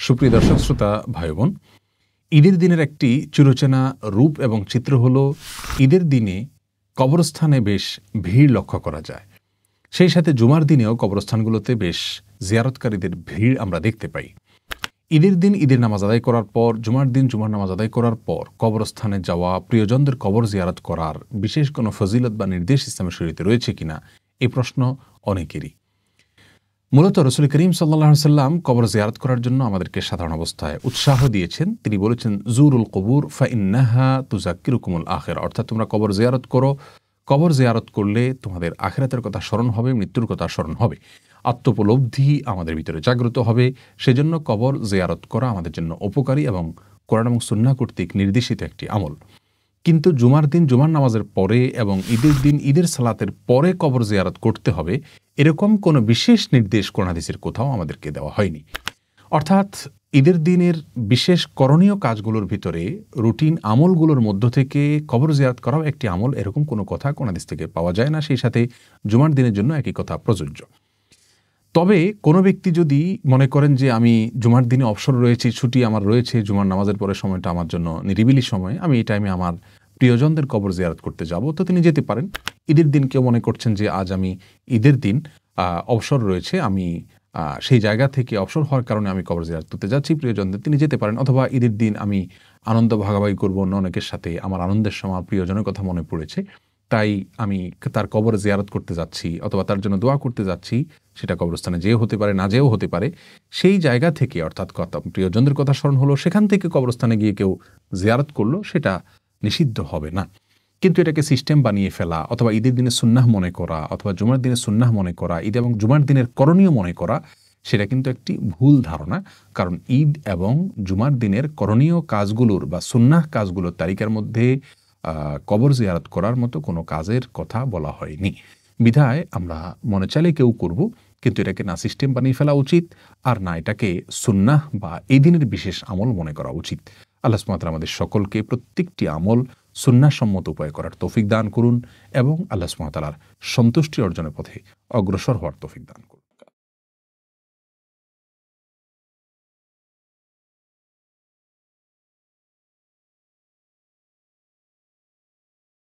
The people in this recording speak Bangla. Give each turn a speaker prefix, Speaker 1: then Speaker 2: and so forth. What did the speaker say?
Speaker 1: সুপ্রিয় দর্শক শ্রোতা ভাই বোন, ঈদের দিনের একটি চিরচেনা রূপ এবং চিত্র হলো ঈদের দিনে কবরস্থানে বেশ ভিড় লক্ষ্য করা যায়। সেই সাথে জুমার দিনেও কবরস্থানগুলোতে বেশ জিয়ারতকারীদের ভিড় আমরা দেখতে পাই। ঈদের দিন ঈদের নামাজ আদায় করার পর, জুমার দিন জুমার নামাজ আদায় করার পর কবরস্থানে যাওয়া, প্রিয়জনদের কবর জিয়ারত করার বিশেষ কোনো ফজিলত বা নির্দেশ ইসলামের শরীয়তে রয়েছে কিনা, এই প্রশ্ন অনেকেরই। মূলত রাসূল করিম সাল্লাল্লাহু আলাইহি সাল্লাম কবর জিয়ারত করার জন্য আমাদেরকে সাধারণ অবস্থায় উৎসাহ দিয়েছেন। তিনি বলেছেন, জুরুল কবুর ফাইন্নাহা তুযাক্কিরুকুমুল আখিরা, অর্থাৎ তোমরা কবর জিয়ারত করো। কবর জিয়ারত করলে তোমাদের আখিরাতের কথা স্মরণ হবে, মৃত্যুর কথা স্মরণ হবে, আত্মোপলব্ধি আমাদের ভিতরে জাগ্রত হবে। সেজন্য কবর জিয়ারত করা আমাদের জন্য উপকারী এবং কোরআন এবং সুন্নাহ কর্তৃক নির্দেশিত একটি আমল। কিন্তু জুমার দিন জুমার নামাজের পরে এবং ঈদের দিন ঈদের সালাতের পরে কবর জিয়ারত করতে হবে, এরকম কোনো বিশেষ নির্দেশ কোরআন হাদিসের কোথাও আমাদেরকে দেওয়া হয়নি। অর্থাৎ ঈদের দিনের বিশেষ করণীয় কাজগুলোর ভিতরে রুটিন আমলগুলোর মধ্য থেকে কবর জিয়ারত করাও একটি আমল, এরকম কোনো কথা কোরআন হাদিস থেকে পাওয়া যায় না। সেই সাথে জুমার দিনের জন্য একই কথা প্রযোজ্য। তবে কোনো ব্যক্তি যদি মনে করেন যে আমি জুমার দিনে অবসর রয়েছি, ছুটি আমার রয়েছে, জুমার নামাজের পরে সময়টা আমার জন্য নিরিবিলি সময়, আমি এই টাইমে আমার প্রিয়জনদের কবর জিয়ারত করতে যাব, তো তিনি যেতে পারেন। ঈদের দিন কেউ মনে করছেন যে আজ আমি ঈদের দিন অবসর রয়েছে, আমি সেই জায়গা থেকে অবসর হওয়ার কারণে আমি কবর জিয়ারত করতে যাচ্ছি প্রিয়জনদের, তিনি যেতে পারেন। অথবা ঈদের দিন আমি আনন্দ ভাগাভাগি করবো অন্য অনেকের সাথে, আমার আনন্দের সময় প্রিয়জনের কথা মনে পড়েছে, তাই আমি তার কবর জিয়ারত করতে যাচ্ছি অথবা তার জন্য দোয়া করতে যাচ্ছি। সেটা কবরস্থানে যেও হতে পারে, না যেও হতে পারে। সেই জায়গা থেকে, অর্থাৎ প্রিয়জনদের কথা স্মরণ হলো, সেখান থেকে কবরস্থানে গিয়ে কেউ জিয়ারত করলো, সেটা নিষিদ্ধ হবে না। কিন্তু এটাকে সিস্টেম বানিয়ে ফেলা অথবা ঈদের দিনে সুন্নাহ মনে করা অথবা জুমার দিনে সুন্নাহ মনে করা, ঈদ এবং জুমার দিনের করণীয় মনে করা, সেটা কিন্তু একটি ভুল ধারণা। কারণ ঈদ এবং জুমার দিনের করণীয় কাজগুলোর বা সুন্নাহ কাজগুলোর তালিকার মধ্যে কবর জিয়ারত করার মতো কোনো কাজের কথা বলা হয়নি। বিধায় আমরা মনে চাইলে কেউ করব, কিন্তু এটাকে না সিস্টেম বানিয়ে ফেলা উচিত, আর না এটাকে সুন্নাহ বা এই দিনের বিশেষ আমল মনে করা উচিত। আল্লাহ সুবহানাহু ওয়া তাআলা আমাদের সকলকে প্রত্যেকটি আমল সুন্নাহসম্মত উপায়ে করার তৌফিক দান করুন এবং আল্লাহ সুবহানাহু ওয়া তাআলার সন্তুষ্টি অর্জনের পথে অগ্রসর হওয়ার তৌফিক দান করুন।